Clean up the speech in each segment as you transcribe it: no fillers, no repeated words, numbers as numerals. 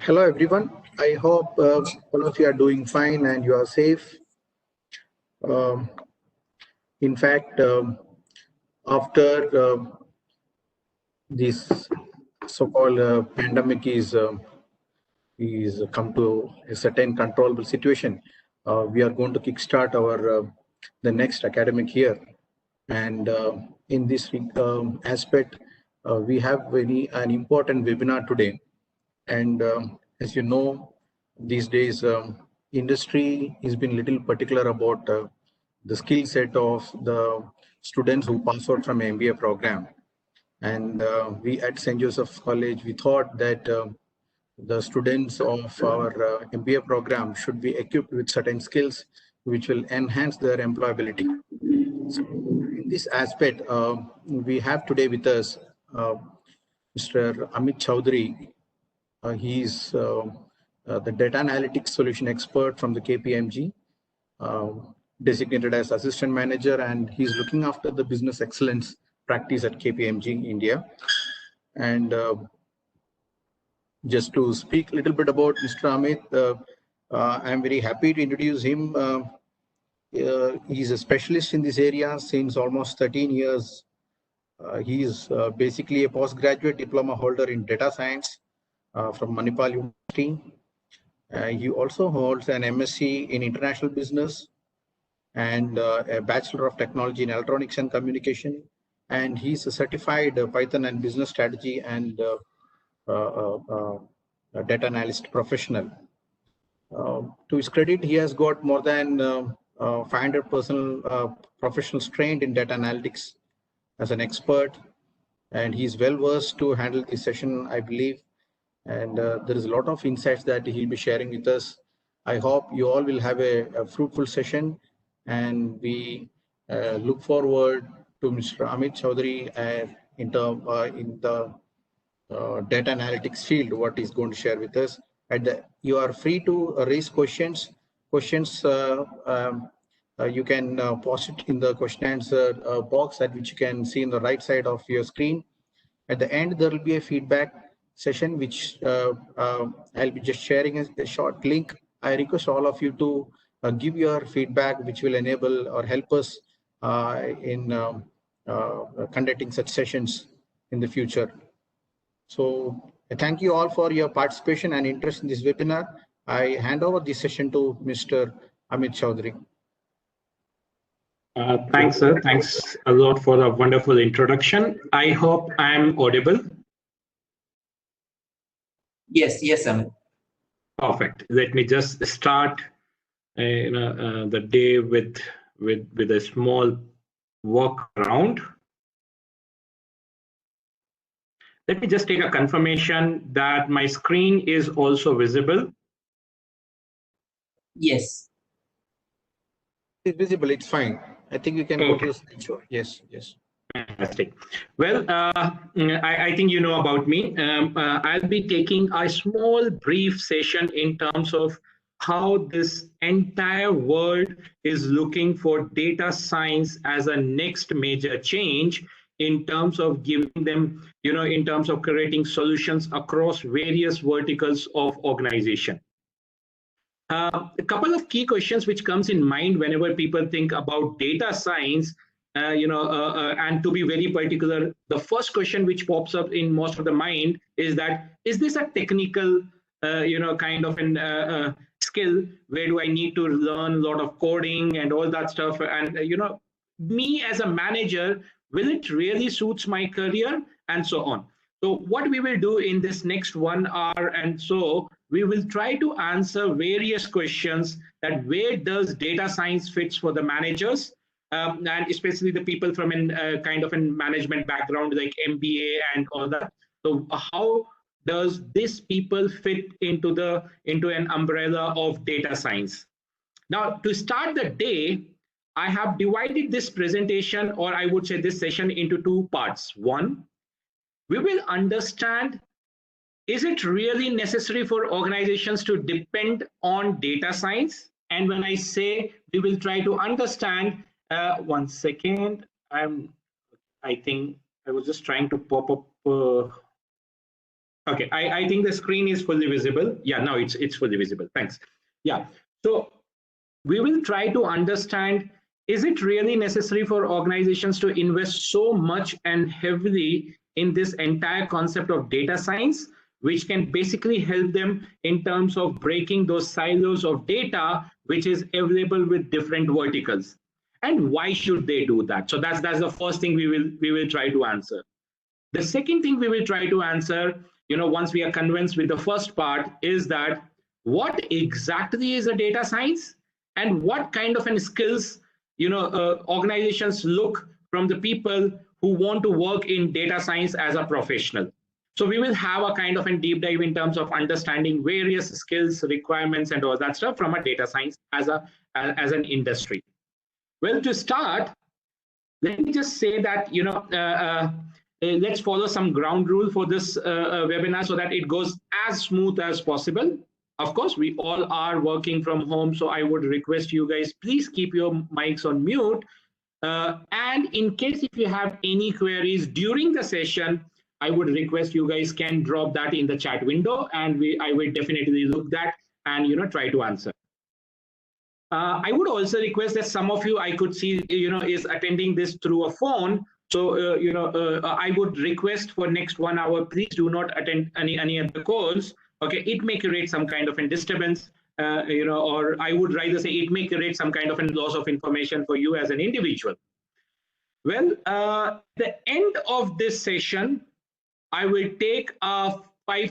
Hello everyone. I hope all of you are doing fine and you are safe. Um, in fact, after this so-called pandemic is come to a certain controllable situation, we are going to kickstart our the next academic year. And in this aspect, we have an important webinar today. And as you know, these days industry has been little particular about the skill set of the students who pass out from MBA program. And we at St. Joseph's College, we thought that the students of our MBA program should be equipped with certain skills which will enhance their employability. So in this aspect, we have today with us Mr. Amit Choudhary. He is the data analytics solution expert from the KPMG, designated as assistant manager, and he's looking after the business excellence practice at KPMG India. And just to speak a little bit about Mr. Amit, I'm very happy to introduce him. He's a specialist in this area since almost 13 years. He is basically a postgraduate diploma holder in data science from Manipal University. He also holds an MSc in international business and a Bachelor of Technology in Electronics and Communication. And he's a certified Python and business strategy and a data analyst professional. To his credit, he has got more than 500 personal professionals trained in data analytics as an expert, and he's well versed to handle this session, I believe. And there is a lot of insights that he'll be sharing with us. I hope you all will have a fruitful session, and we look forward to Mr. Amit Choudhary in the data analytics field, what he's going to share with us. You are free to raise questions. You can post it in the question answer box at which you can see in the right side of your screen. At the end, there will be a feedback session, which I'll be just sharing a short link. I request all of you to give your feedback, which will enable or help us in conducting such sessions in the future. So thank you all for your participation and interest in this webinar. I hand over this session to Mr. Amit Choudhary. Thanks, sir. Thanks a lot for a wonderful introduction. I hope I'm audible. Yes, Amit. Perfect. Let me just start the day with a small walk around. Let me just take a confirmation that my screen is also visible. Yes. It's visible. It's fine. I think you can go to the slideshow. Yes. Fantastic. Well, I think you know about me. I'll be taking a small brief session in terms of how this entire world is looking for data science as a next major change in terms of giving them, in terms of creating solutions across various verticals of organization. A couple of key questions which comes in mind whenever people think about data science, and to be very particular, the first question which pops up in most of the mind is that, is this a technical, kind of an skill? Where do I need to learn a lot of coding and all that stuff? And, me as a manager, will it really suits my career? And so on. So what we will do in this next 1 hour and so, we will try to answer various questions that where does data science fits for the managers, and especially the people from kind of a management background like MBA and all that. So how does this people fit into an umbrella of data science? Now, to start the day, I have divided this presentation, or I would say this session, into 2 parts. One, we will understand, is it really necessary for organizations to depend on data science? And when I say we will try to understand, 1 second, I think I was just trying to pop up Okay, I think the screen is fully visible. Yeah, now it's fully visible. Thanks. Yeah. So we will try to understand, is it really necessary for organizations to invest so much and heavily in this entire concept of data science, which can basically help them in terms of breaking those silos of data which is available with different verticals, and why should they do that? So that's the first thing we will try to answer. The second thing we will try to answer, once we are convinced with the first part, is that what exactly is a data science and what kind of skills, organizations look from the people who want to work in data science as a professional. So we will have a kind of a deep dive in terms of understanding various skills, requirements, and all that stuff from a data science as an industry. Well, to start, let me just say that let's follow some ground rule for this webinar so that it goes as smooth as possible. Of course, we all are working from home, so I would request you guys, please keep your mics on mute. And in case if you have any queries during the session, I would request you guys can drop that in the chat window, and I will definitely look that and try to answer. I would also request that some of you I could see, is attending this through a phone. So, I would request for next 1 hour, please do not attend any of the calls. Okay, it may create some kind of a disturbance, or I would rather say it may create some kind of a loss of information for you as an individual. Well, the end of this session, I will take 5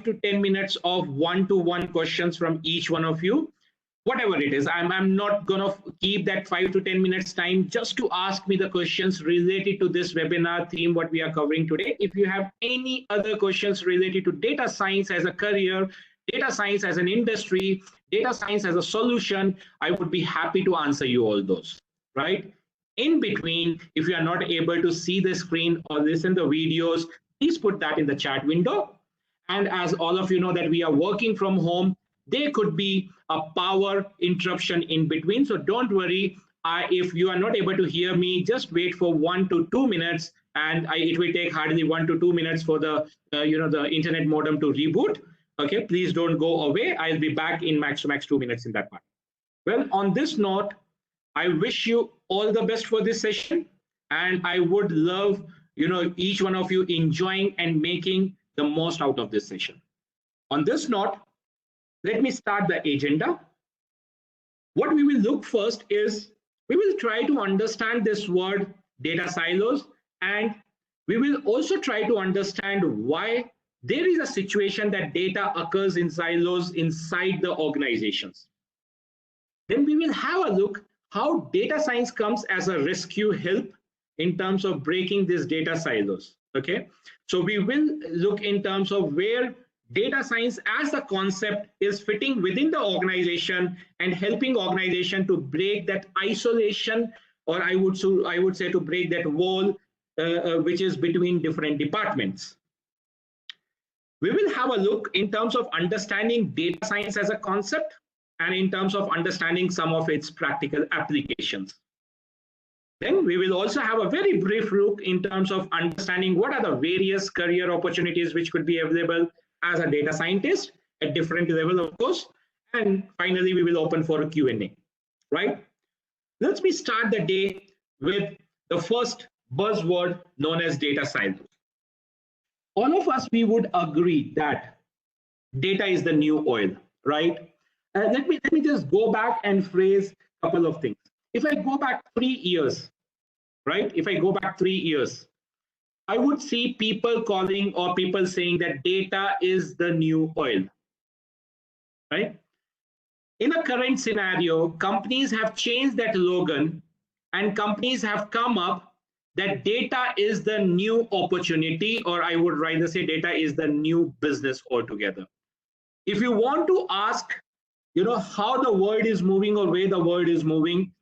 to 10 minutes of one-to-one questions from each one of you. Whatever it is, I'm not going to keep that 5 to 10 minutes time just to ask me the questions related to this webinar theme, what we are covering today. If you have any other questions related to data science as a career, data science as an industry, data science as a solution, I would be happy to answer you all those, right? In between, if you are not able to see the screen or listen to videos, please put that in the chat window. And as all of you know that we are working from home, there could be a power interruption in between. So don't worry. If you are not able to hear me, just wait for 1 to 2 minutes, and it will take hardly 1 to 2 minutes for the the internet modem to reboot. Okay, please don't go away. I'll be back in max 2 minutes in that part. Well, on this note, I wish you all the best for this session, and I would love each one of you enjoying and making the most out of this session. On this note, let me start the agenda. What we will look first is we will try to understand this word data silos, and we will also try to understand why there is a situation that data occurs in silos inside the organizations. Then we will have a look how data science comes as a rescue help in terms of breaking these data silos. Okay, so we will look in terms of where data science as a concept is fitting within the organization and helping organization to break that isolation, or I would say to break that wall which is between different departments. We will have a look in terms of understanding data science as a concept and in terms of understanding some of its practical applications. Then we will also have a very brief look in terms of understanding what are the various career opportunities which could be available as a data scientist at different levels, of course. And finally, we will open for a Q&A, right? Let me start the day with the first buzzword known as data silos. All of us, we would agree that data is the new oil, right? Let me just go back and phrase a couple of things. If I go back 3 years, right? If I go back 3 years, I would see people calling or people saying that data is the new oil, right? In a current scenario, companies have changed that slogan, and companies have come up that data is the new opportunity, or I would rather say data is the new business altogether. If you want to ask, how the world is moving or where the world is moving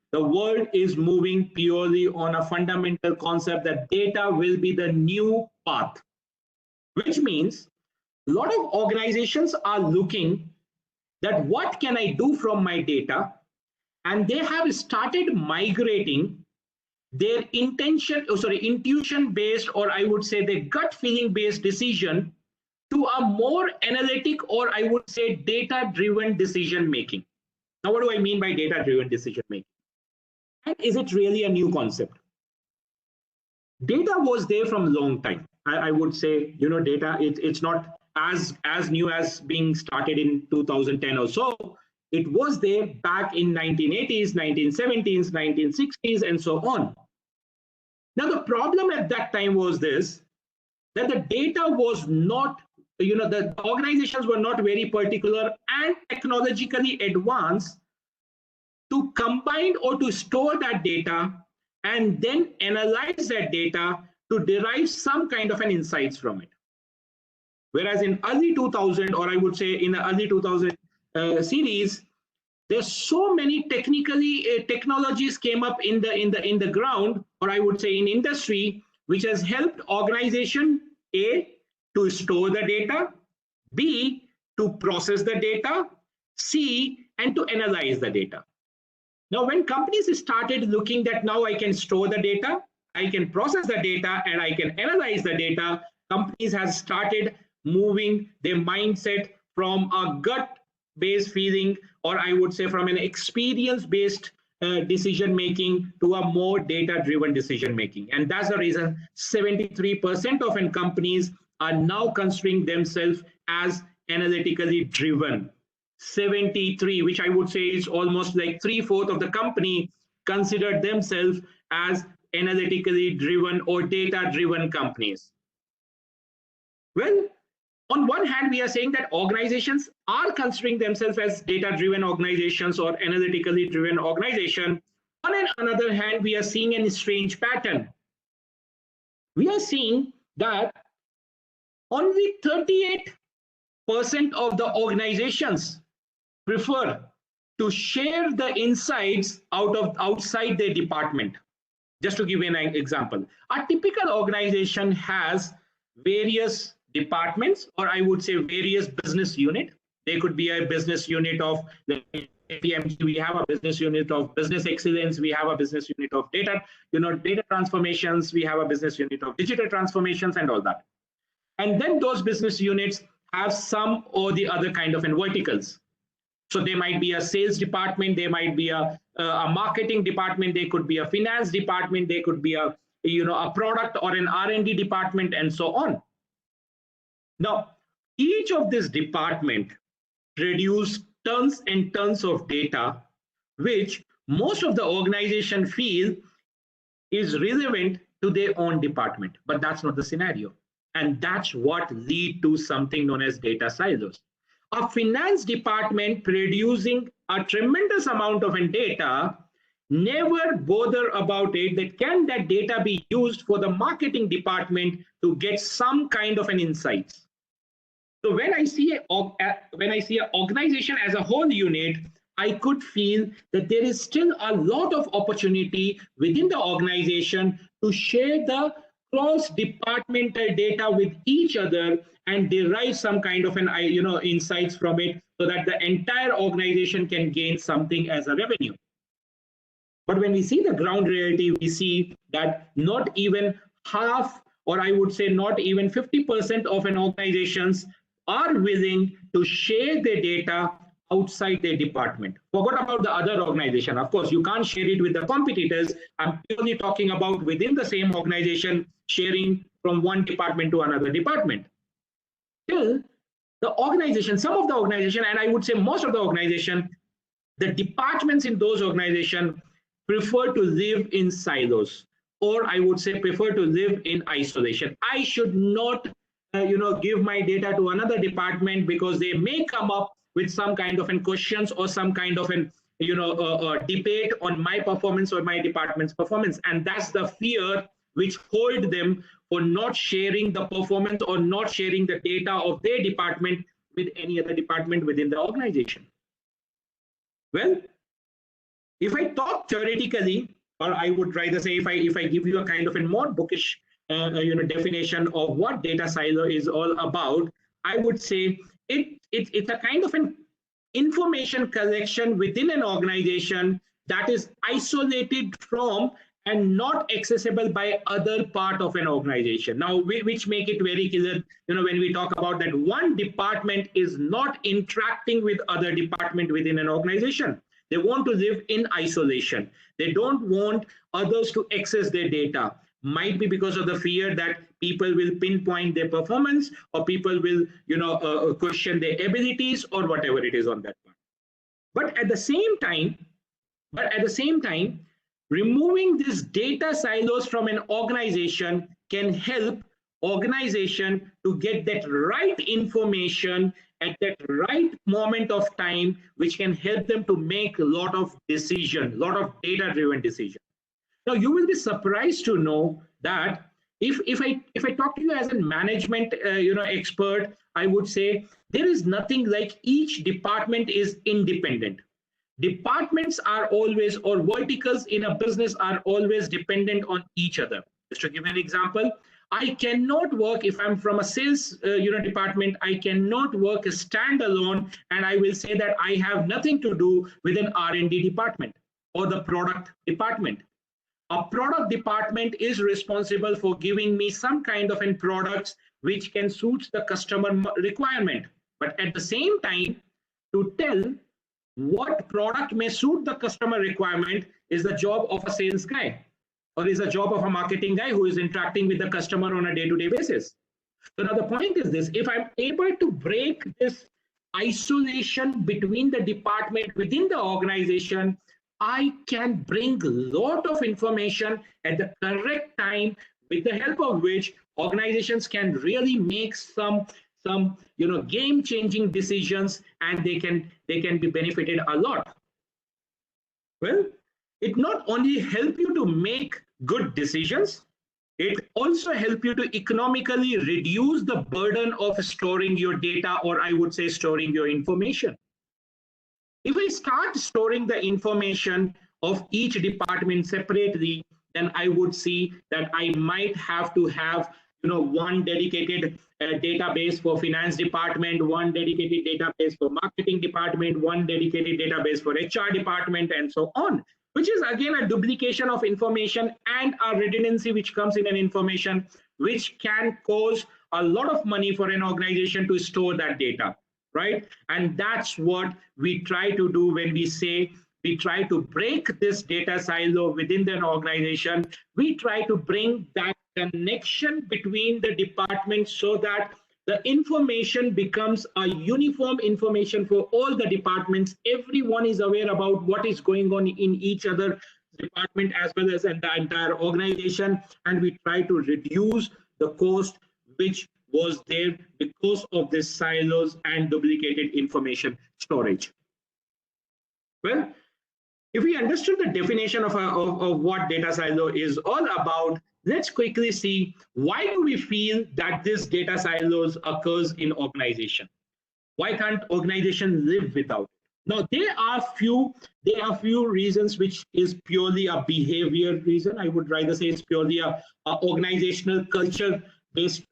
moving purely on a fundamental concept that data will be the new path, which means a lot of organizations are looking that what can I do from my data, and they have started migrating their intuition based, or I would say their gut feeling based decision to a more analytic, or I would say data-driven decision making. Now, what do I mean by data-driven decision making? And is it really a new concept? Data was there from a long time. I would say, data, it's not as new as being started in 2010 or so. It was there back in 1980s, 1970s, 1960s, and so on. Now, the problem at that time was this, that the data was not, the organizations were not very particular and technologically advanced to combine or to store that data and then analyze that data to derive some kind of an insights from it. Whereas in early 2000, or I would say in the early 2000 series, there's so many technologies came up in the ground, or I would say in industry, which has helped organization A to store the data, B to process the data, C and to analyze the data. Now, when companies started looking that now I can store the data, I can process the data, and I can analyze the data, companies have started moving their mindset from a gut-based feeling, or I would say from an experience-based decision-making to a more data-driven decision-making. And that's the reason 73% of companies are now considering themselves as analytically driven. 73, which I would say is almost like 3/4 of the company considered themselves as analytically driven or data-driven companies. Well, on one hand, we are saying that organizations are considering themselves as data-driven organizations or analytically driven organization. On another hand, we are seeing a strange pattern. We are seeing that only 38% of the organizations prefer to share the insights outside their department. Just to give you an example, a typical organization has various departments, or I would say various business unit. There could be a business unit of the KPMG, we have a business unit of business excellence, we have a business unit of data, data transformations, we have a business unit of digital transformations and all that. And then those business units have some or the other kind of verticals. So there might be a sales department, there might be a marketing department, there could be a finance department, there could be a product or an R&D department, and so on. Now, each of this department produce tons and tons of data, which most of the organization feel is relevant to their own department, but that's not the scenario. And that's what lead to something known as data silos. A finance department producing a tremendous amount of data never bother about it, that can that data be used for the marketing department to get some kind of insights. So when I see an organization as a whole unit, I could feel that there is still a lot of opportunity within the organization to share the cross-departmental data with each other and derive some kind of insights from it, so that the entire organization can gain something as a revenue. But when we see the ground reality, we see that not even half, or I would say not even 50% of organizations are willing to share their data outside their department. Forget about the other organization. Of course, you can't share it with the competitors. I'm purely talking about within the same organization, sharing from one department to another department. Still, the organization, some of the organization, and I would say most of the organization, the departments in those organizations prefer to live in silos, or I would say prefer to live in isolation. I should not give my data to another department because they may come up with some kind of questions or some kind of debate on my performance or my department's performance. And that's the fear which hold them for not sharing the performance or not sharing the data of their department with any other department within the organization. Well, if I talk theoretically, or I would rather say if I give you a kind of a more bookish definition of what data silo is all about, I would say it's a kind of an information collection within an organization that is isolated from and not accessible by other part of an organization. Now, which make it very clear, when we talk about that one department is not interacting with other department within an organization. They want to live in isolation. They don't want others to access their data. Might be because of the fear that people will pinpoint their performance, or people will, question their abilities, or whatever it is on that part. But at the same time, removing these data silos from an organization can help organization to get that right information at that right moment of time, which can help them to make a lot of decisions, a lot of data-driven decisions. Now, you will be surprised to know that if I talk to you as a management expert, I would say there is nothing like each department is independent. Departments are always, or verticals in a business are always dependent on each other. Just to give an example, I cannot work, if I'm from a sales department, I cannot work a standalone and I will say that I have nothing to do with an R&D department or the product department. A product department is responsible for giving me some kind of products which can suit the customer requirement. But at the same time, to tell what product may suit the customer requirement is the job of a sales guy, or is a job of a marketing guy who is interacting with the customer on a day-to-day basis. So now the point is this: if I'm able to break this isolation between the department within the organization, I can bring a lot of information at the correct time, with the help of which organizations can really make some game-changing decisions, and they can be benefited a lot. Well, it not only help you to make good decisions, it also help you to economically reduce the burden of storing your data, or I would say storing your information. If I start storing the information of each department separately, then I would see that I might have to have one dedicated database for finance department, one dedicated database for marketing department, one dedicated database for HR department, and so on, which is again a duplication of information and a redundancy which comes in an information, which can cause a lot of money for an organization to store that data, right? And that's what we try to do when we say we try to break this data silo within an organization. We try to bring that connection between the departments so that the information becomes a uniform information for all the departments. Everyone is aware about what is going on in each other department as well as in the entire organization, and we try to reduce the cost which was there because of this silos and duplicated information storage. Well, if we understood the definition of what data silo is all about, let's quickly see why do we feel that this data silos occurs in organization. Why can't organization live without it? Now, there are few reasons which is purely a behavior reason. I would rather say it's purely a organizational culture based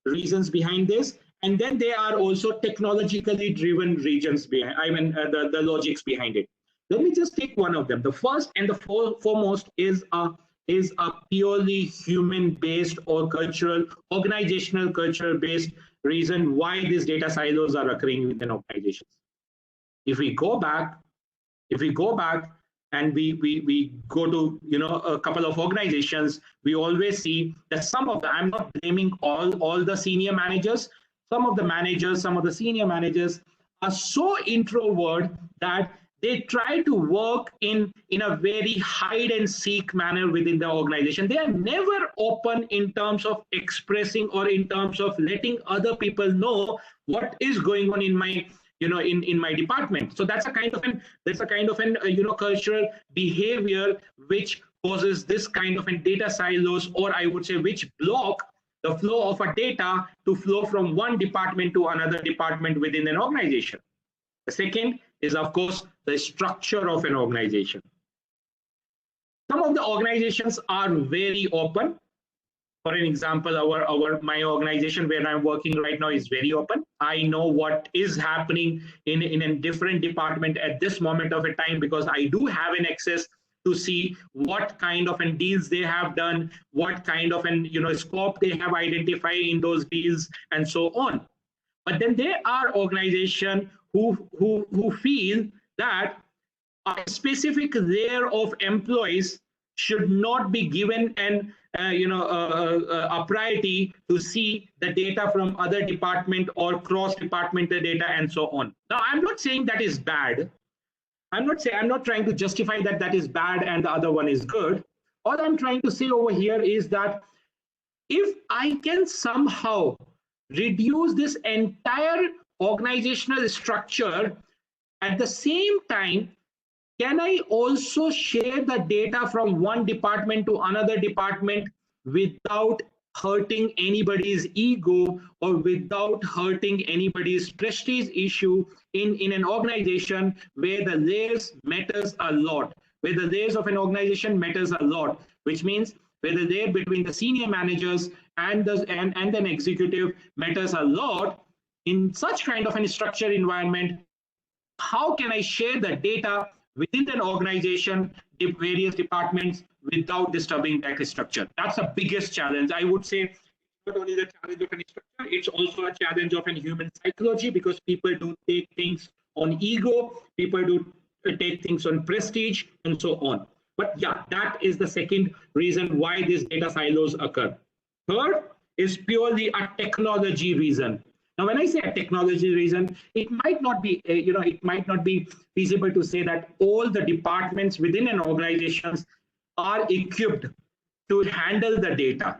reasons behind this. And then there are also technologically driven regions behind, the logics behind it. Let me just take one of them. The first and the foremost is a purely human-based or organizational cultural-based reason why these data silos are occurring within organizations. If we go back and we go to a couple of organizations, we always see that some of the, I'm not blaming all the senior managers. Some of the senior managers are so introvert that they try to work in a very hide and seek manner within the organization. They are never open in terms of expressing or in terms of letting other people know what is going on in my in my department. So that's a kind of an cultural behavior which causes this kind of data silos, or I would say which block the flow of a data to flow from one department to another department within an organization. The second is, of course, the structure of an organization. Some of the organizations are very open. For an example, my organization where I'm working right now is very open. I know what is happening in a different department at this moment of a time because I do have an access to see what kind of deals they have done, what kind of scope they have identified in those deals, and so on. But then there are organizations who feel that a specific layer of employees should not be given a priority to see the data from other department or cross-departmental data and so on. Now, I'm not saying that is bad. I'm not trying to justify that that is bad and the other one is good. All I'm trying to say over here is that if I can somehow reduce this entire organizational structure, at the same time, can I also share the data from one department to another department without hurting anybody's ego or without hurting anybody's prestige issue in an organization where the layers matters a lot, where the layers of an organization matters a lot, which means where the layer between the senior managers and an executive matters a lot. In such kind of a structured environment, how can I share the data within an organization, the various departments, without disturbing that structure? That's the biggest challenge. I would say not only the challenge of a structure, it's also a challenge of a human psychology, because people do take things on ego, people do take things on prestige, and so on. But yeah, that is the second reason why these data silos occur. Third is purely a technology reason. Now, when I say a technology reason, it might not be, it might not be feasible to say that all the departments within an organization are equipped to handle the data.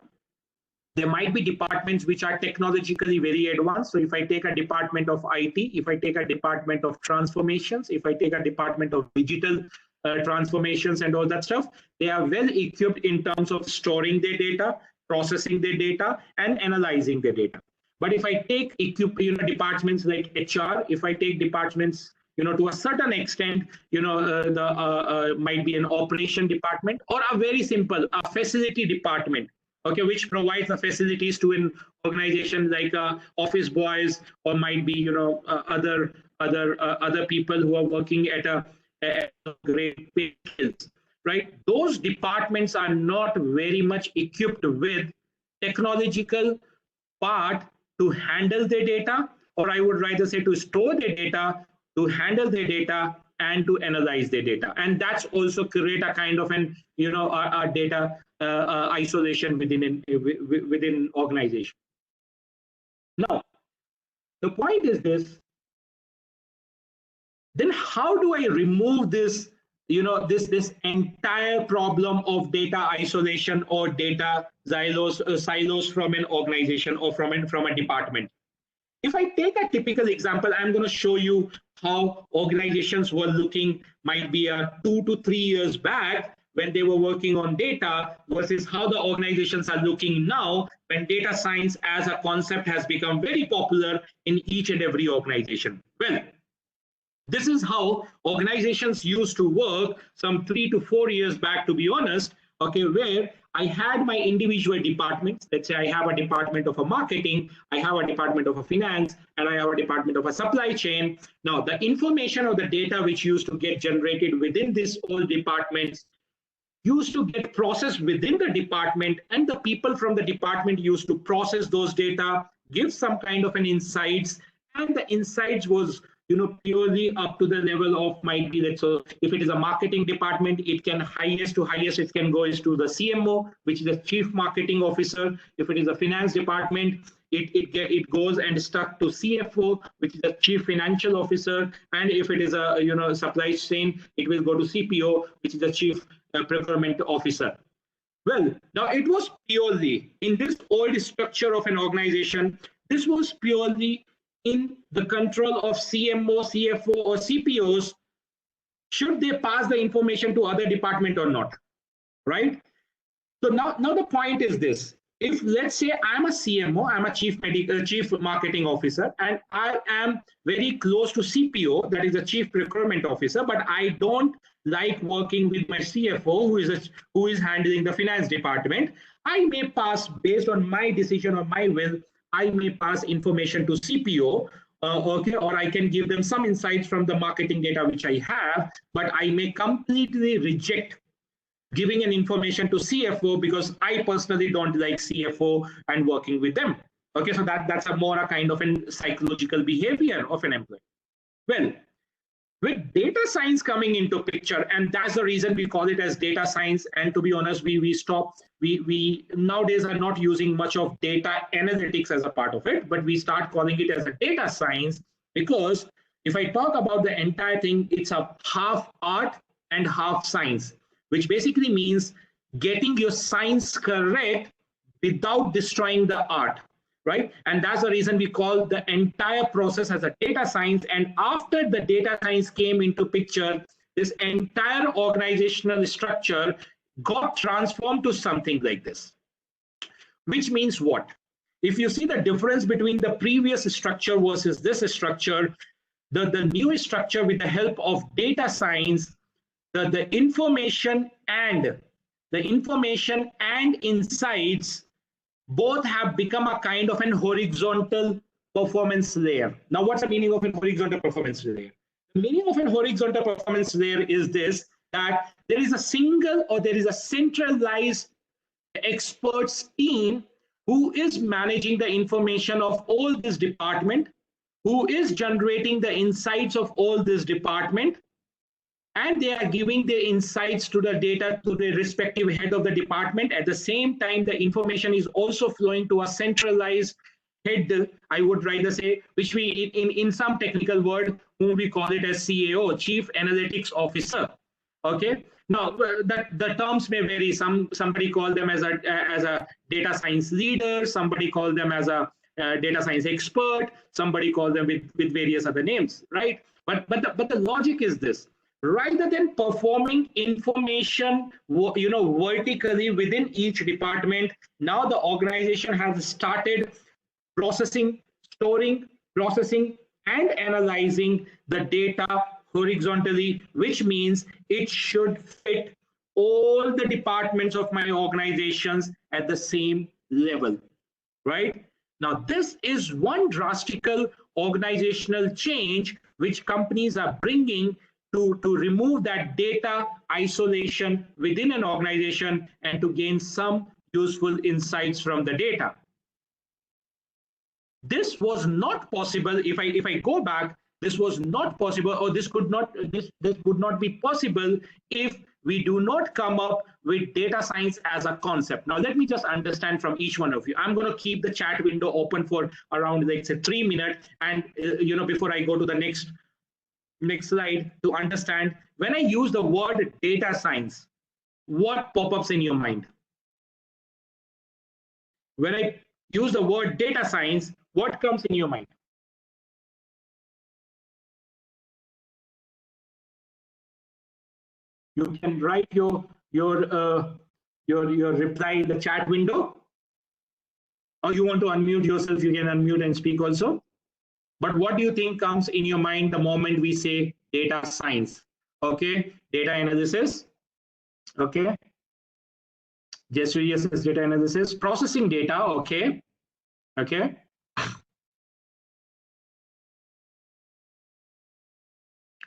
There might be departments which are technologically very advanced. So if I take a department of IT, if I take a department of transformations, if I take a department of digital transformations and all that stuff, they are well equipped in terms of storing their data, processing their data, and analyzing their data. But if I take departments like HR, if I take departments, to a certain extent, might be an operation department or a very simple, a facility department, okay, which provides the facilities to an organization like office boys, or might be, other people who are working at a great pay skills, right? Those departments are not very much equipped with technological part to handle their data, or I would rather say to store their data, to handle their data, and to analyze their data. And that's also create a kind of a data isolation within organization. Now, the point is this: then how do I remove this, this entire problem of data isolation or data silos from an organization or from a department? If I take a typical example, I'm going to show you how organizations were looking, might be 2 to 3 years back when they were working on data, versus how the organizations are looking now when data science as a concept has become very popular in each and every organization. Well, this is how organizations used to work some 3 to 4 years back, to be honest, okay, where I had my individual departments. Let's say I have a department of a marketing, I have a department of a finance, and I have a department of a supply chain. Now, the information or the data which used to get generated within these all departments used to get processed within the department, and the people from the department used to process those data, give some kind of an insights, and the insights was purely up to the level of, might be, let's say, if it is a marketing department, it can highest it can go is to the CMO, which is the chief marketing officer. If it is a finance department, it goes and stuck to CFO, which is the chief financial officer. And if it is a supply chain, it will go to CPO, which is the chief procurement officer. Well, now it was purely in this old structure of an organization, this was purely in the control of CMO, CFO, or CPOs, should they pass the information to other department or not, right? So now the point is this: if, let's say, I'm a CMO, I'm a chief marketing officer, and I am very close to CPO, that is the chief procurement officer, but I don't like working with my CFO, who is handling the finance department, I may pass, based on my decision or my will, I may pass information to CPO, okay, or I can give them some insights from the marketing data which I have, but I may completely reject giving an information to CFO because I personally don't like CFO and working with them. Okay, so that's a more a kind of a psychological behavior of an employee. Well, with data science coming into picture, and that's the reason we call it as data science. And to be honest, we nowadays are not using much of data analytics as a part of it, but we start calling it as a data science, because if I talk about the entire thing, it's a half art and half science, which basically means getting your science correct without destroying the art. Right? And that's the reason we call the entire process as a data science. And after the data science came into picture, this entire organizational structure got transformed to something like this. Which means what? If you see the difference between the previous structure versus this structure, the new structure with the help of data science, the information and insights both have become a kind of an horizontal performance layer. Now, what's the meaning of a horizontal performance layer? The meaning of a horizontal performance layer is this, that there is a single or there is a centralized experts team who is managing the information of all this department, who is generating the insights of all this department, and they are giving the insights to the data to the respective head of the department. At the same time, the information is also flowing to a centralized head, I would rather say, which we in some technical word, whom we call it as CAO, Chief Analytics Officer. Okay. Now, the terms may vary. Somebody call them as a data science leader. Somebody call them as a data science expert. Somebody call them with various other names, right? But the logic is this. Rather than performing information, vertically within each department, now the organization has started processing, storing, processing, and analyzing the data horizontally, which means it should fit all the departments of my organizations at the same level, right? Now, this is one drastic organizational change which companies are bringing to remove that data isolation within an organization and to gain some useful insights from the data. This was not possible. If I go back, this was not possible, or this would not be possible if we do not come up with data science as a concept. Now, let me just understand from each one of you. I'm going to keep the chat window open for around, let's say, 3 minutes, and before I go to the next slide, to understand, when I use the word data science, what pop-ups in your mind? When I use the word data science, what comes in your mind? You can write your reply in the chat window, or you want to unmute yourself, you can unmute and speak also. But what do you think comes in your mind the moment we say data science? Okay, data analysis. Okay, yes, data analysis, processing data. Okay, okay.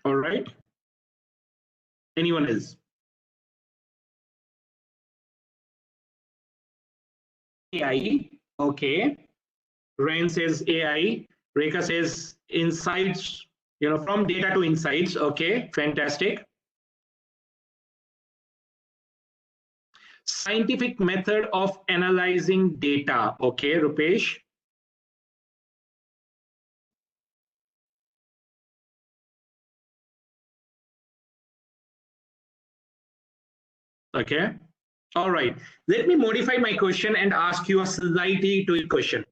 All right. Anyone else? AI. Okay. Ren says AI. Rekha says insights, from data to insights. Okay, fantastic. Scientific method of analyzing data. Okay, Rupesh. Okay. All right. Let me modify my question and ask you a slightly tweaked question.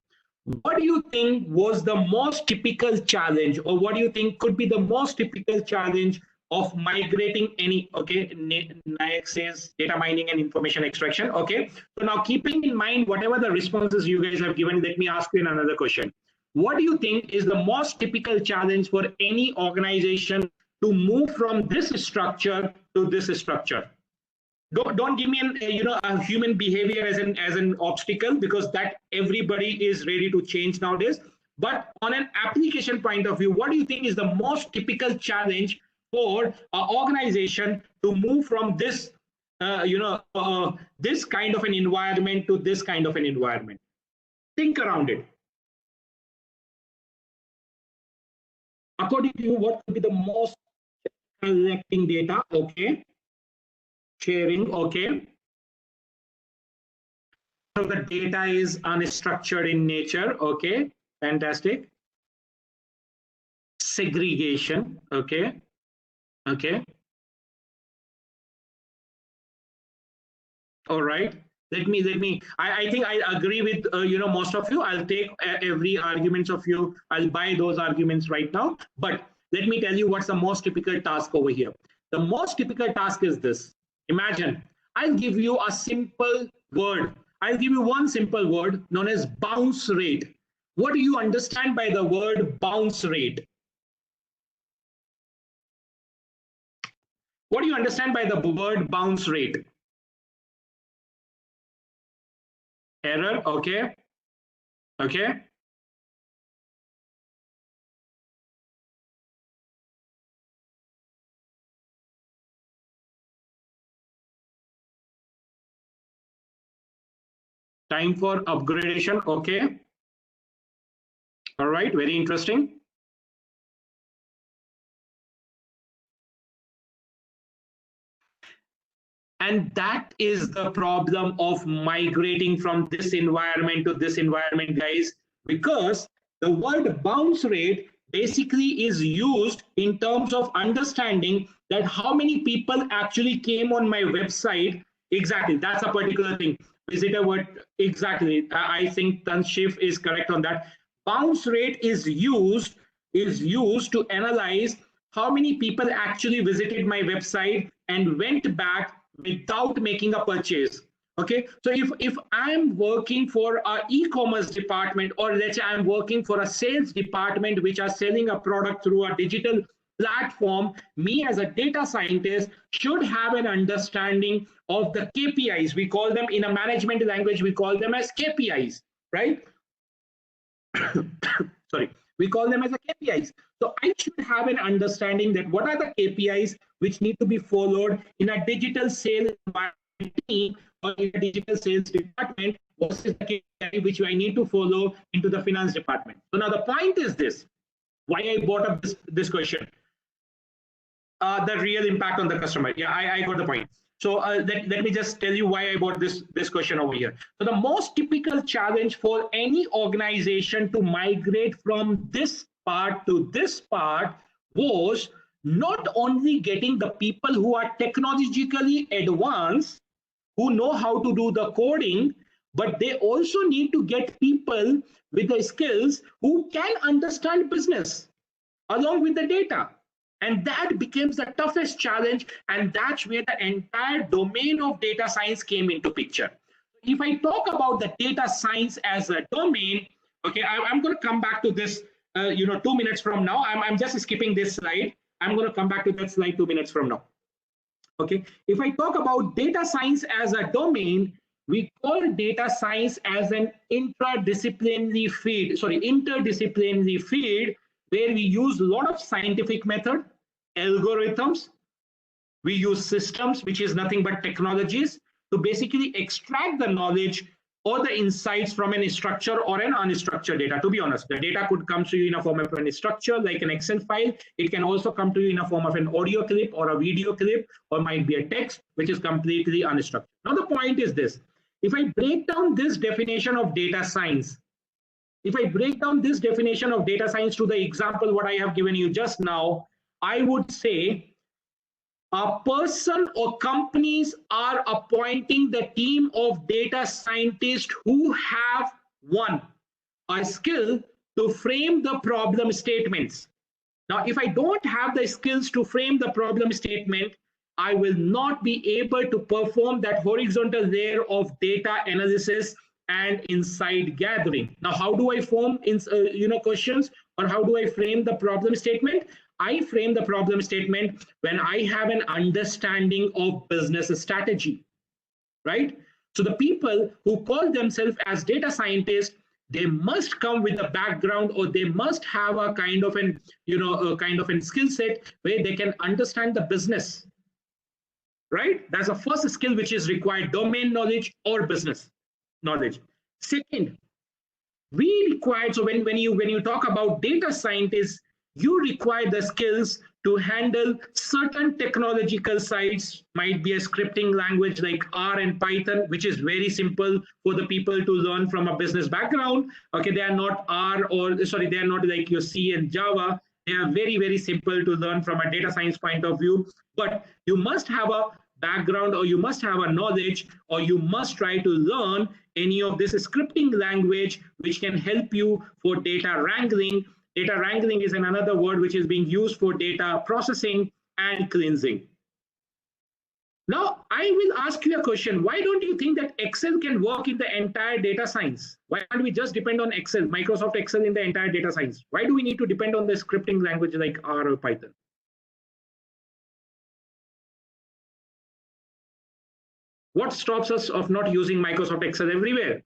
What do you think was the most typical challenge, or what do you think could be the most typical challenge of migrating any? Okay, Nayak says data mining and information extraction. Okay, so now keeping in mind whatever the responses you guys have given, let me ask you another question. What do you think is the most typical challenge for any organization to move from this structure to this structure? Don't give me a human behavior as an obstacle, because that everybody is ready to change nowadays. But on an application point of view, what do you think is the most typical challenge for an organization to move from this this kind of an environment to this kind of an environment. Think around it. According to you, what could be the most collecting data? Okay. Sharing, okay. So the data is unstructured in nature, okay. Fantastic. Segregation, okay. Okay. All right. I think I agree with most of you. I'll take every arguments of you. I'll buy those arguments right now. But let me tell you what's the most typical task over here. The most typical task is this. Imagine I'll give you a simple word. I'll give you one simple word known as bounce rate. What do you understand by the word bounce rate? What do you understand by the word bounce rate? Error, okay. Okay. Time for upgradation, okay. All right, very interesting. And that is the problem of migrating from this environment to this environment, guys, because the word bounce rate basically is used in terms of understanding that how many people actually came on my website. Exactly, that's a particular thing. Visitor word, exactly. I think Tanshif is correct on that. Bounce rate is used to analyze how many people actually visited my website and went back without making a purchase. Okay, so if I'm working for an e-commerce department, or let's say I'm working for a sales department which are selling a product through a digital platform, me as a data scientist should have an understanding of the KPIs. We call them, in a management language, we call them as KPIs, right? Sorry, we call them as a KPIs. So I should have an understanding that what are the KPIs which need to be followed in a digital sales team or in a digital sales department, versus the KPI which I need to follow into the finance department. So now the point is this, why I brought up this question. The real impact on the customer. Yeah, I got the point. So let me just tell you why I brought this question over here. So the most typical challenge for any organization to migrate from this part to this part was not only getting the people who are technologically advanced, who know how to do the coding, but they also need to get people with the skills who can understand business along with the data. And that becomes the toughest challenge, and that's where the entire domain of data science came into picture. If I talk about the data science as a domain, okay, I'm going to come back to this 2 minutes from now. I'm just skipping this slide. I'm going to come back to that slide 2 minutes from now. Okay, if I talk about data science as a domain, we call data science as an interdisciplinary field, where we use a lot of scientific method, algorithms, we use systems, which is nothing but technologies, to basically extract the knowledge or the insights from a structure or an unstructured data. To be honest, the data could come to you in a form of a structure like an Excel file. It can also come to you in a form of an audio clip or a video clip, or might be a text which is completely unstructured. Now the point is this, if I break down this definition of data science, to the example what I have given you just now, I would say a person or companies are appointing the team of data scientists who have, one, a skill to frame the problem statements. Now, if I don't have the skills to frame the problem statement, I will not be able to perform that horizontal layer of data analysis and insight gathering. Now, how do I form questions, or how do I frame the problem statement? I frame the problem statement when I have an understanding of business strategy, right? So the people who call themselves as data scientists, they must come with a background, or they must have a kind of an skill set where they can understand the business, right? That's the first skill which is required, domain knowledge or business knowledge. Second, we require, so when you talk about data scientists, you require the skills to handle certain technological sides, might be a scripting language like R and Python, which is very simple for the people to learn from a business background. Okay, they are not R or sorry, they are not like your C and Java. They are very, very simple to learn from a data science point of view. But you must have a background, or you must have a knowledge, or you must try to learn any of this scripting language which can help you for data wrangling. Data wrangling is another word which is being used for data processing and cleansing. Now, I will ask you a question. Why don't you think that Excel can work in the entire data science? Why can't we just depend on Excel, Microsoft Excel in the entire data science? Why do we need to depend on the scripting language like R or Python? What stops us of not using Microsoft Excel everywhere?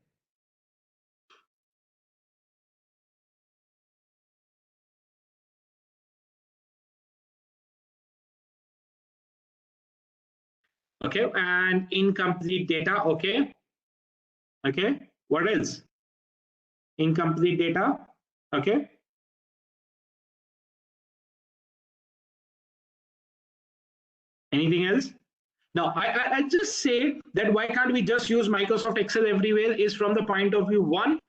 Okay, and incomplete data. Okay, what else? Incomplete data. Okay, anything else? Now, I just say that why can't we just use Microsoft Excel everywhere is from the point of view, one,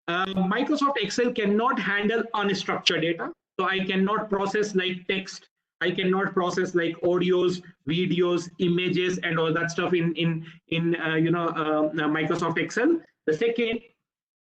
Microsoft Excel cannot handle unstructured data. So I cannot process like text. I cannot process like audios, videos, images, and all that stuff in Microsoft Excel. The second,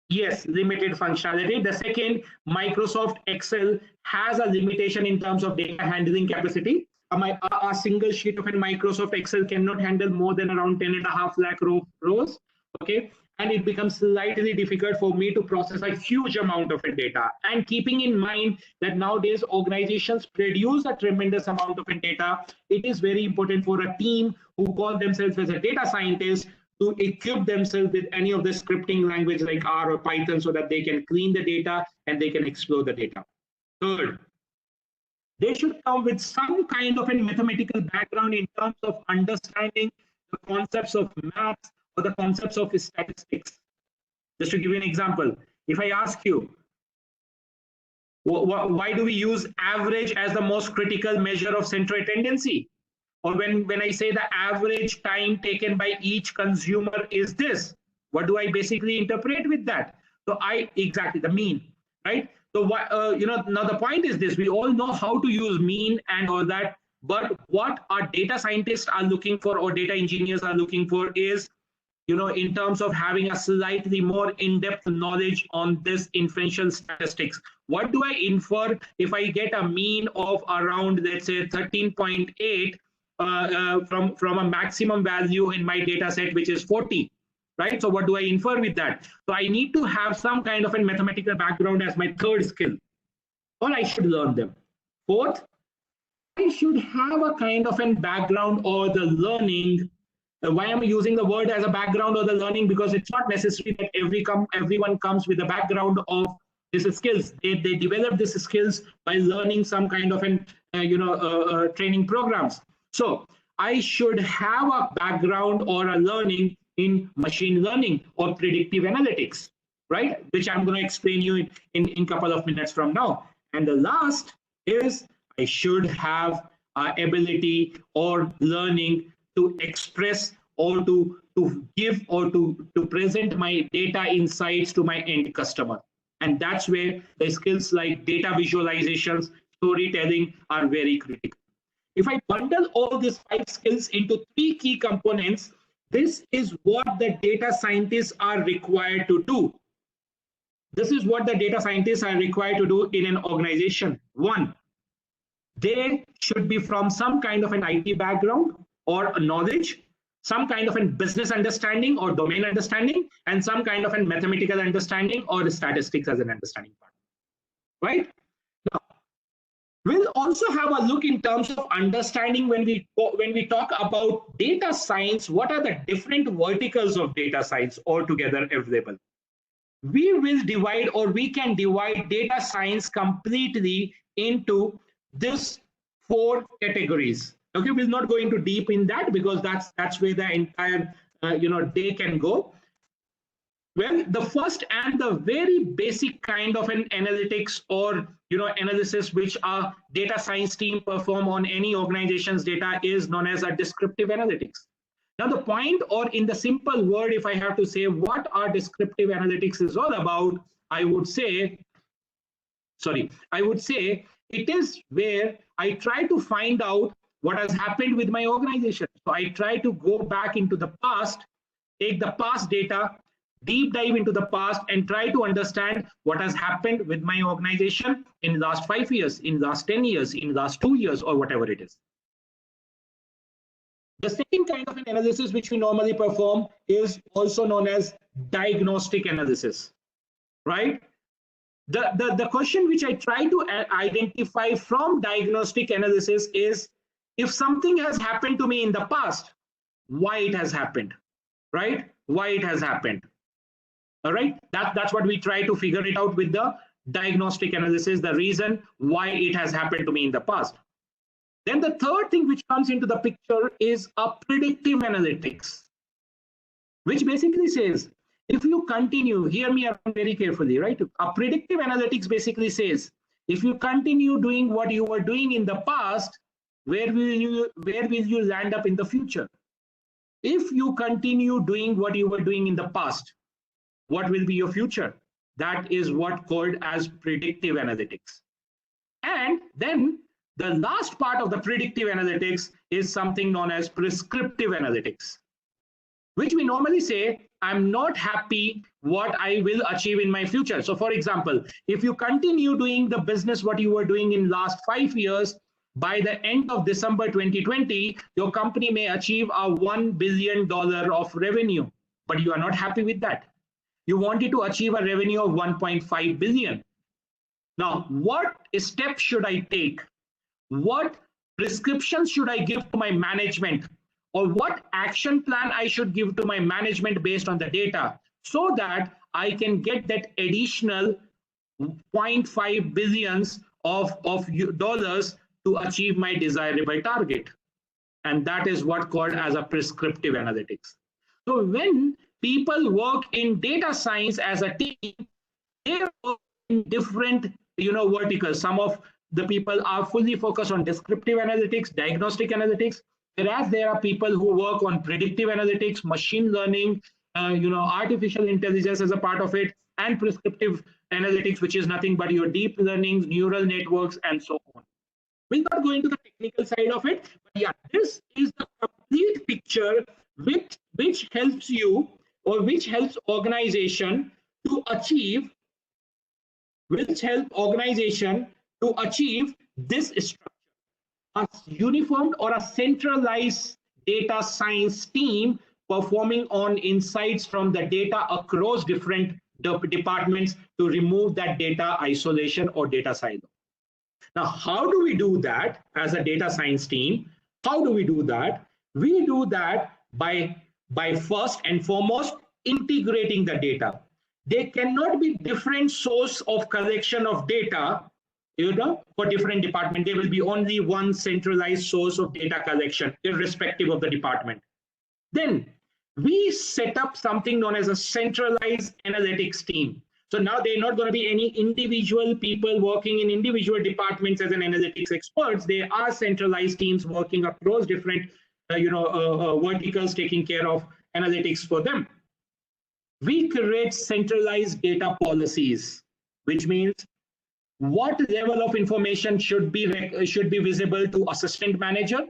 yes, limited functionality. The second, Microsoft Excel has a limitation in terms of data handling capacity. A single sheet of a Microsoft Excel cannot handle more than around 10.5 lakh rows. Okay, and it becomes slightly difficult for me to process a huge amount of data. And keeping in mind that nowadays organizations produce a tremendous amount of data, it is very important for a team who call themselves as a data scientist to equip themselves with any of the scripting language like R or Python so that they can clean the data and they can explore the data. Third, they should come with some kind of a mathematical background in terms of understanding the concepts of maths or the concepts of statistics. Just to give you an example, if I ask you, why do we use average as the most critical measure of central tendency? Or when I say the average time taken by each consumer is this, what do I basically interpret with that? So exactly the mean, right? So now the point is this: we all know how to use mean and all that, but what our data scientists are looking for or data engineers are looking for is, in terms of having a slightly more in-depth knowledge on this inferential statistics. What do I infer if I get a mean of around, let's say, 13.8 from a maximum value in my data set, which is 40? Right? So what do I infer with that? So I need to have some kind of a mathematical background as my third skill, or I should learn them. Fourth, I should have a kind of a background or the learning. Why am I using the word as a background or the learning? Because it's not necessary that everyone comes with a background of these skills. They develop these skills by learning some kind of training programs. So I should have a background or a learning in machine learning or predictive analytics, right? Which I'm going to explain you in a couple of minutes from now. And the last is I should have ability or learning to express or to give or to present my data insights to my end customer. And that's where the skills like data visualizations, storytelling are very critical. If I bundle all these 5 skills into 3 key components, this is what the data scientists are required to do. This is what the data scientists are required to do in an organization. 1, they should be from some kind of an IT background or a knowledge, some kind of a business understanding or domain understanding, and some kind of a mathematical understanding or statistics as an understanding part. Right? Now, we'll also have a look in terms of understanding when we talk about data science, what are the different verticals of data science altogether available. We will divide, or we can divide data science completely into this 4 categories. Okay, we'll not go into deep in that because that's where the entire day can go. Well, the first and the very basic kind of an analytics or analysis which a data science team perform on any organization's data is known as a descriptive analytics. Now, the point, or in the simple word, if I have to say what our descriptive analytics is all about, I would say it is where I try to find out what has happened with my organization. So I try to go back into the past, take the past data, deep dive into the past, and try to understand what has happened with my organization in the last 5 years, in the last 10 years, in the last 2 years, or whatever it is. The second kind of an analysis which we normally perform is also known as diagnostic analysis, right? The question which I try to identify from diagnostic analysis is, if something has happened to me in the past, why it has happened, right? Why it has happened. All right, that's what we try to figure it out with the diagnostic analysis, the reason why it has happened to me in the past. Then the third thing which comes into the picture is a predictive analytics, which basically says, if you continue, hear me out very carefully, right? A predictive analytics basically says, if you continue doing what you were doing in the past, where will you land up in the future? If you continue doing what you were doing in the past, what will be your future? That is what called as predictive analytics. And then the last part of the predictive analytics is something known as prescriptive analytics, which we normally say, I'm not happy what I will achieve in my future. So for example, if you continue doing the business what you were doing in last 5 years, by the end of December 2020, your company may achieve a $1 billion of revenue, but you are not happy with that. You wanted to achieve a revenue of 1.5 billion. Now, what steps should I take? What prescriptions should I give to my management? Or what action plan I should give to my management based on the data, so that I can get that additional 0.5 billions of dollars to achieve my desirable target? And that is what called as a prescriptive analytics. So when people work in data science as a team, they work in different verticals. Some of the people are fully focused on descriptive analytics, diagnostic analytics, whereas there are people who work on predictive analytics, machine learning, artificial intelligence as a part of it, and prescriptive analytics, which is nothing but your deep learning, neural networks, and so on. We'll not go into the technical side of it, but yeah, this is the complete picture which helps you, or which helps organization to achieve, this structure. A uniformed or a centralized data science team performing on insights from the data across different departments to remove that data isolation or data silo. Now, how do we do that as a data science team? How do we do that? We do that by first and foremost integrating the data. There cannot be different source of collection of data, for different department. There will be only one centralized source of data collection, irrespective of the department. Then we set up something known as a centralized analytics team. So now there are not going to be any individual people working in individual departments as an analytics experts. There are centralized teams working across different verticals, taking care of analytics for them. We create centralized data policies, which means what level of information should be visible to assistant manager,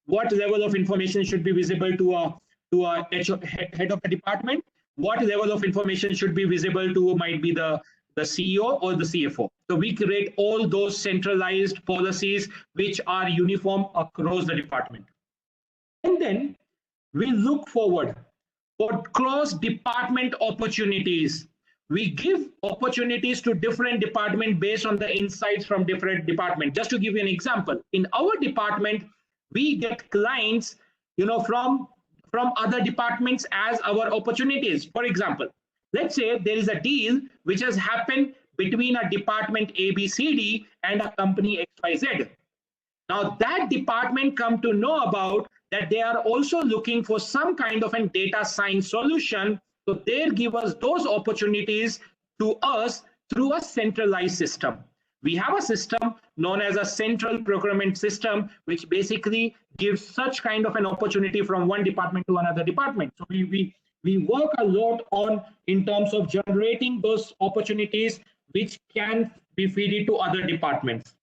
what level of information should be visible to a head of the department, what level of information should be visible to might be the CEO or the CFO. So we create all those centralized policies which are uniform across the department. And then we look forward for cross-department opportunities. We give opportunities to different departments based on the insights from different departments. Just to give you an example, in our department, we get clients, from other departments as our opportunities. For example, let's say there is a deal which has happened between a department ABCD and a company XYZ. Now that department come to know about that they are also looking for some kind of a data science solution. So they give us those opportunities to us through a centralized system. We have a system known as a central procurement system, which basically gives such kind of an opportunity from one department to another department. So we work a lot on in terms of generating those opportunities which can be fed to other departments.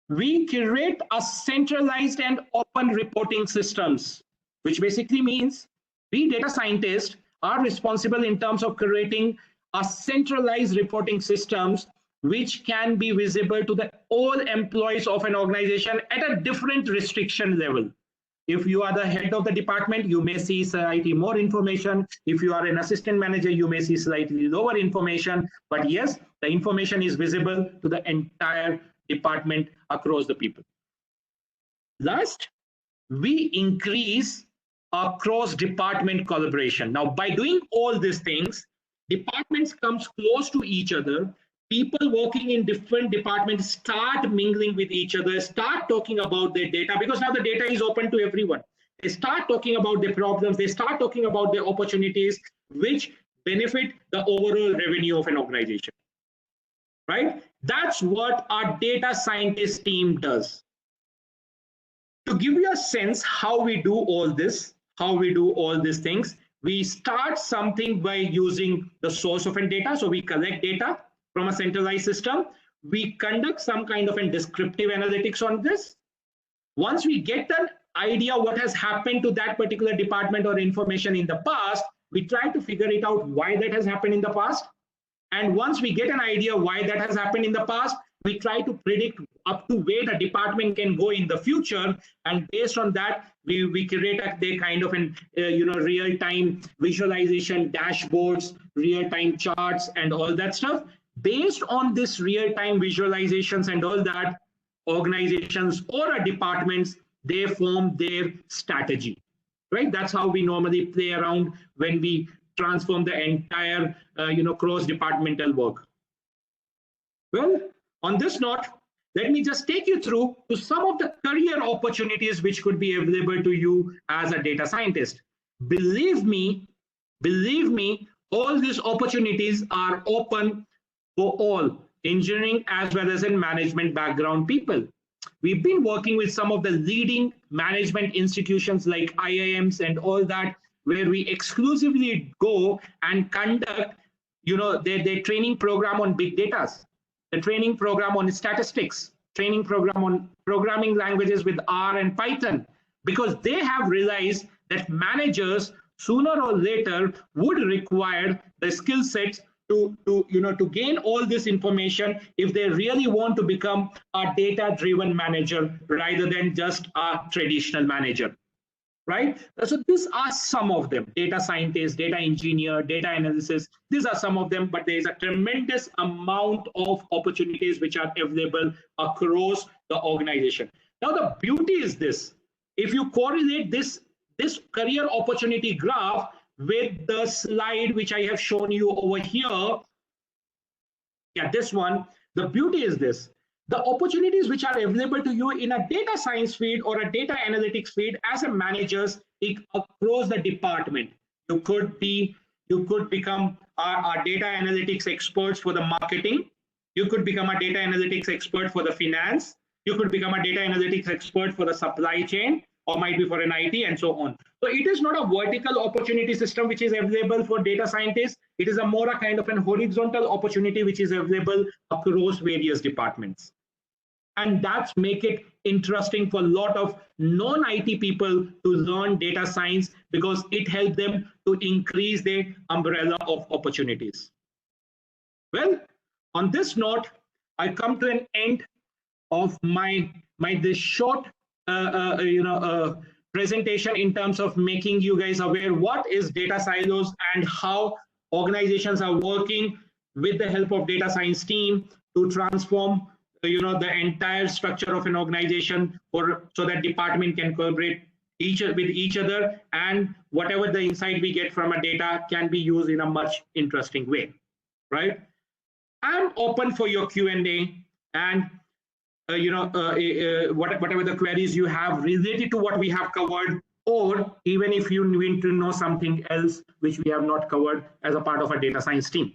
We create a centralized and open reporting systems, which basically means we data scientists are responsible in terms of creating a centralized reporting systems which can be visible to the all employees of an organization at a different restriction level. If you are the head of the department, you may see slightly more information. If you are an assistant manager, you may see slightly lower information. But yes, the information is visible to the entire department across the people. Last, we increase our cross-department collaboration. Now, by doing all these things, departments comes close to each other. People working in different departments start mingling with each other, start talking about their data, because now the data is open to everyone. They start talking about their problems, they start talking about their opportunities, which benefit the overall revenue of an organization. Right? That's what our data scientist team does. To give you a sense how we do all this, how we do all these things, we start something by using the source of data. So we collect data from a centralized system. We conduct some kind of a descriptive analytics on this. Once we get an idea what has happened to that particular department or information in the past, we try to figure it out why that has happened in the past. And once we get an idea why that has happened in the past, we try to predict up to where the department can go in the future. And based on that, we create a kind of an real-time visualization, dashboards, real-time charts, and all that stuff. Based on this real-time visualizations and all that, organizations or departments, they form their strategy. Right? That's how we normally play around when we transform the entire cross-departmental work. Well, on this note, let me just take you through to some of the career opportunities which could be available to you as a data scientist. Believe me, all these opportunities are open for all engineering as well as in management background people. We've been working with some of the leading management institutions like IIMs and all that, where we exclusively go and conduct, their training program on big data, the training program on statistics, training program on programming languages with R and Python, because they have realized that managers sooner or later would require the skill sets to gain all this information if they really want to become a data-driven manager rather than just a traditional manager. Right? So these are some of them: data scientist, data engineer, data analysis. These are some of them, but there is a tremendous amount of opportunities which are available across the organization. Now, the beauty is this: if you correlate this career opportunity graph with the slide which I have shown you over here, this one, the beauty is this: the opportunities which are available to you in a data science field or a data analytics field as a managers across the department. You could become our data analytics experts for the marketing. You could become a data analytics expert for the finance. You could become a data analytics expert for the supply chain, or might be for an IT, and so on. So it is not a vertical opportunity system which is available for data scientists. It is a more a kind of an horizontal opportunity which is available across various departments. And that's make it interesting for a lot of non-IT people to learn data science, because it helps them to increase their umbrella of opportunities. Well, on this note, I come to an end of this short presentation in terms of making you guys aware what is data silos and how organizations are working with the help of data science team to transform the entire structure of an organization so that department can collaborate with each other, and whatever the insight we get from a data can be used in a much interesting way. Right? I'm open for your Q&A, and whatever the queries you have related to what we have covered, or even if you need to know something else which we have not covered as a part of our data science team.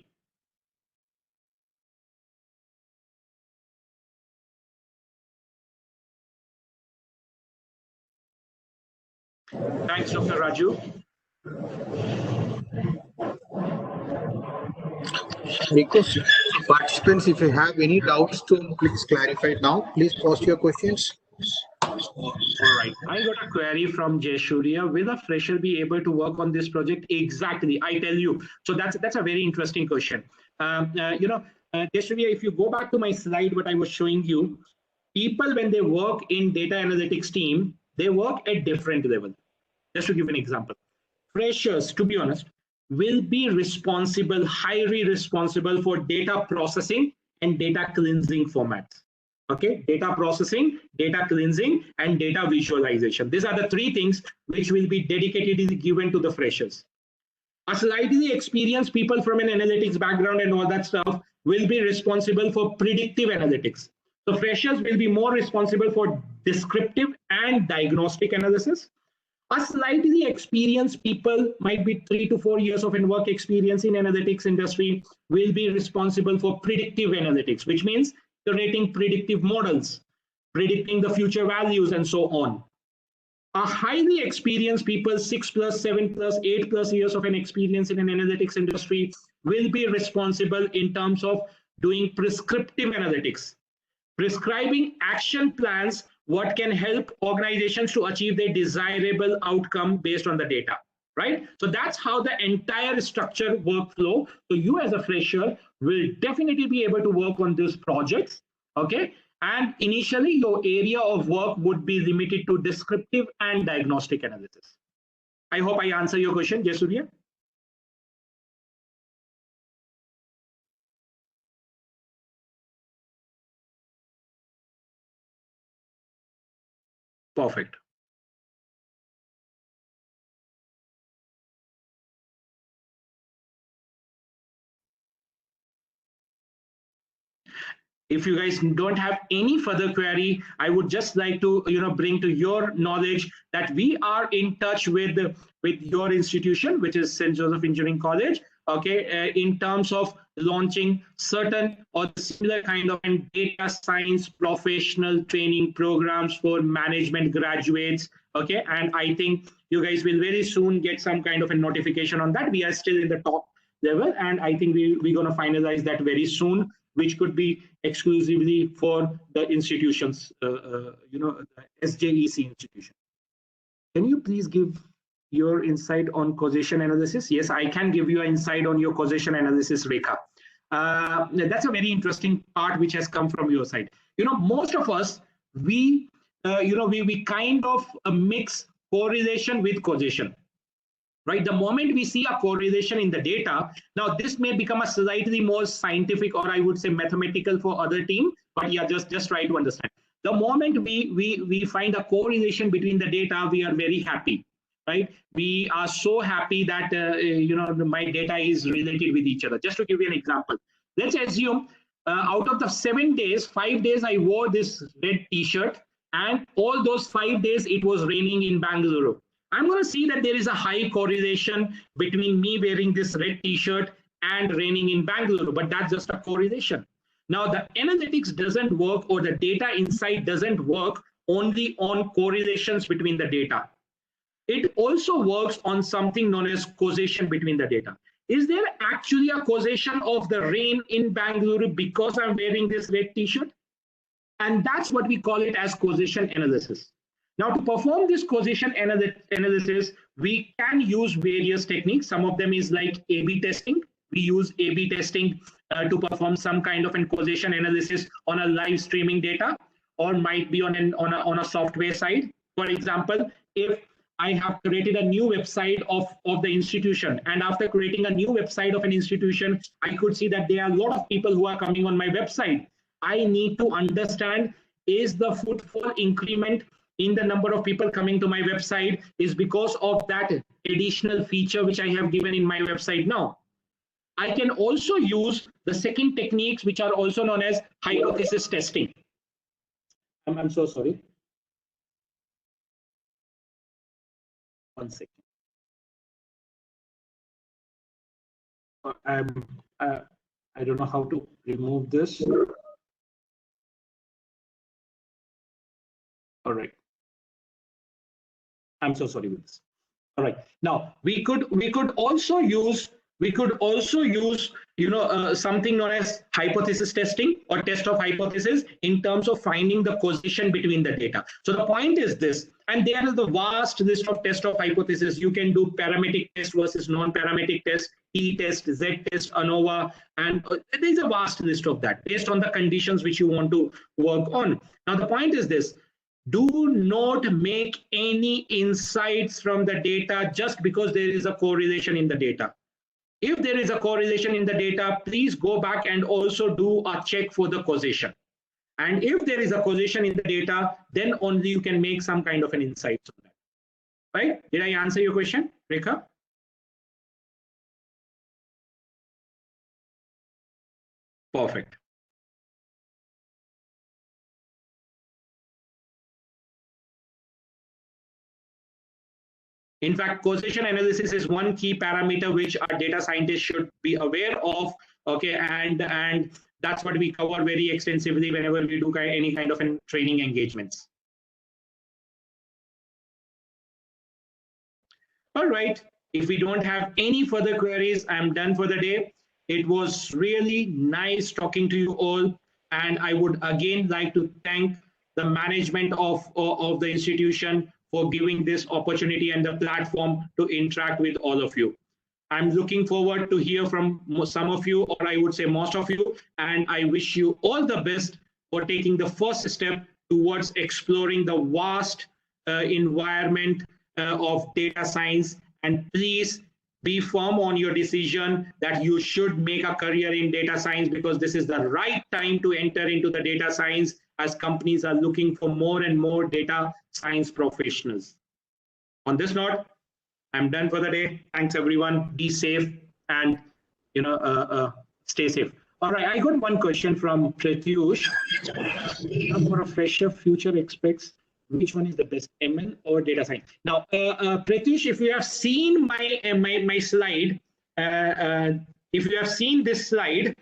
Thanks, Dr. Raju. Request participants, if you have any doubts, to please clarify now. Please post your questions. All right. I got a query from Jayasuriya. Will a fresher be able to work on this project? Exactly. I tell you. So that's a very interesting question. Jayasuriya, if you go back to my slide, what I was showing you, people when they work in data analytics team, they work at different level. Just to give an example, freshers, to be honest, will be responsible, highly responsible for data processing and data cleansing formats. Okay, data processing, data cleansing, and data visualization. These are the three things which will be dedicatedly given to the freshers. A slightly experienced people from an analytics background and all that stuff will be responsible for predictive analytics. So freshers will be more responsible for descriptive and diagnostic analysis. A slightly experienced people, might be 3 to 4 years of work experience in analytics industry, will be responsible for predictive analytics, which means creating predictive models, predicting the future values, and so on. A highly experienced people, 6 plus, 7 plus, 8 plus years of an experience in an analytics industry, will be responsible in terms of doing prescriptive analytics, prescribing action plans, what can help organizations to achieve their desirable outcome based on the data, right? So that's how the entire structure workflow. So you as a fresher will definitely be able to work on these projects, okay? And initially your area of work would be limited to descriptive and diagnostic analysis. I hope I answer your question, Jayasuriya. Perfect. If you guys don't have any further query, I would just like to bring to your knowledge that we are in touch with your institution, which is St. Joseph Engineering College, okay, in terms of launching certain or similar kind of data science professional training programs for management graduates, okay, and I think you guys will very soon get some kind of a notification on that. We are still in the top level, and I think we're going to finalize that very soon, which could be exclusively for the institutions, the SJEC institution. Can you please give your insight on causation analysis? Yes, I can give you an insight on your causation analysis, Rekha. That's a very interesting part which has come from your side. Most of us, we kind of mix correlation with causation. Right, the moment we see a correlation in the data, now this may become a slightly more scientific, or I would say mathematical for other team, but yeah, just try to understand. The moment we find a correlation between the data, we are very happy, right? We are so happy that my data is related with each other. Just to give you an example, let's assume out of the 7 days, 5 days I wore this red t-shirt, and all those 5 days it was raining in Bangalore. I'm going to see that there is a high correlation between me wearing this red t-shirt and raining in Bangalore, but that's just a correlation. Now, the analytics doesn't work, or the data insight doesn't work only on correlations between the data. It also works on something known as causation between the data. Is there actually a causation of the rain in Bangalore because I'm wearing this red t-shirt? And that's what we call it as causation analysis. Now, to perform this causation analysis, we can use various techniques. Some of them is like A/B testing. We use A/B testing to perform some kind of causation analysis on a live streaming data, or might be on a software side. For example, if I have created a new website of the institution, and after creating a new website of an institution, I could see that there are a lot of people who are coming on my website. I need to understand, is the footfall increment in the number of people coming to my website is because of that additional feature which I have given in my website now. I can also use the second techniques, which are also known as hypothesis testing. I'm so sorry. One second. I don't know how to remove this. All right. I'm so sorry with this. All right. Now we could also use something known as hypothesis testing or test of hypothesis in terms of finding the causation between the data. So the point is this, and there is the vast list of test of hypothesis. You can do parametric test versus non-parametric test, t-test, z-test, ANOVA, and there's a vast list of that based on the conditions which you want to work on. Now the point is this: do not make any insights from the data just because there is a correlation in the data. If there is a correlation in the data, please go back and also do a check for the causation. And if there is a causation in the data, then only you can make some kind of an insight on that. Right? Did I answer your question, Rekha? Perfect. In fact, causation analysis is one key parameter which our data scientists should be aware of. Okay, and that's what we cover very extensively whenever we do any kind of training engagements. All right. If we don't have any further queries, I'm done for the day. It was really nice talking to you all, and I would again like to thank the management of the institution for giving this opportunity and the platform to interact with all of you. I'm looking forward to hear from some of you, or I would say most of you, and I wish you all the best for taking the first step towards exploring the vast environment of data science. And please be firm on your decision that you should make a career in data science, because this is the right time to enter into the data science, as companies are looking for more and more data science professionals. On this note, I'm done for the day. Thanks everyone. Be safe and stay safe. All right, I got one question from Pratyush. For a fresher, future expects which one is the best, ML or data science? Now, Pratyush, if you have seen my slide, if you have seen this slide,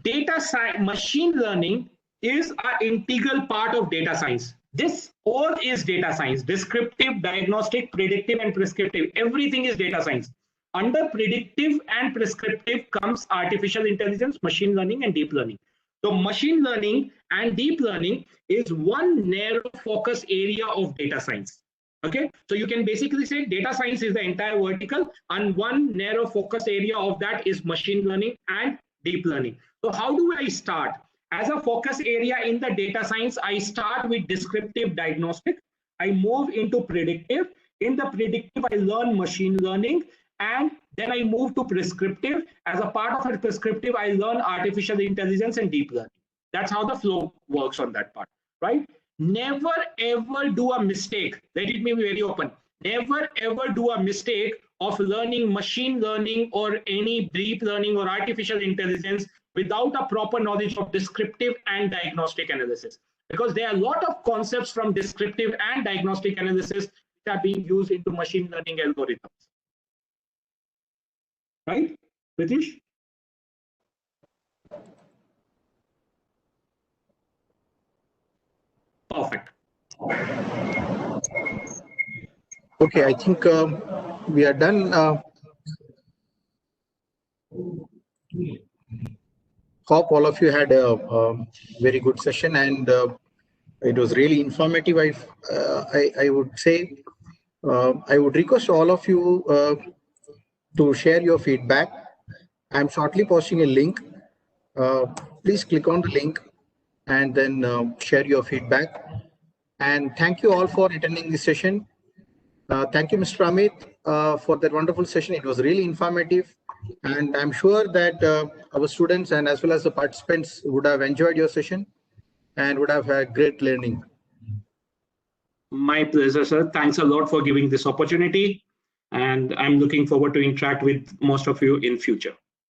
data science, machine learning is an integral part of data science. This all is data science: descriptive, diagnostic, predictive, and prescriptive. Everything is data science. Under predictive and prescriptive comes artificial intelligence, machine learning, and deep learning. So machine learning and deep learning is one narrow focus area of data science. Okay, so you can basically say data science is the entire vertical, and one narrow focus area of that is machine learning and deep learning. So how do I start? As a focus area in the data science, I start with descriptive diagnostic. I move into predictive. In the predictive, I learn machine learning, and then I move to prescriptive. As a part of a prescriptive, I learn artificial intelligence and deep learning. That's how the flow works on that part, right? Never ever do a mistake. Let it be very open. Never ever do a mistake of learning machine learning or any deep learning or artificial intelligence without a proper knowledge of descriptive and diagnostic analysis, because there are a lot of concepts from descriptive and diagnostic analysis that are being used into machine learning algorithms. Right, Pritish? Perfect. Okay, I think we are done. Hope all of you had a very good session, and it was really informative. I would say I would request all of you to share your feedback. I'm shortly posting a link. Please click on the link and then share your feedback. And thank you all for attending this session. Thank you, Mr. Amit, for that wonderful session. It was really informative. And I'm sure that our students and as well as the participants would have enjoyed your session and would have had great learning. My pleasure, sir. Thanks a lot for giving this opportunity. And I'm looking forward to interact with most of you in future.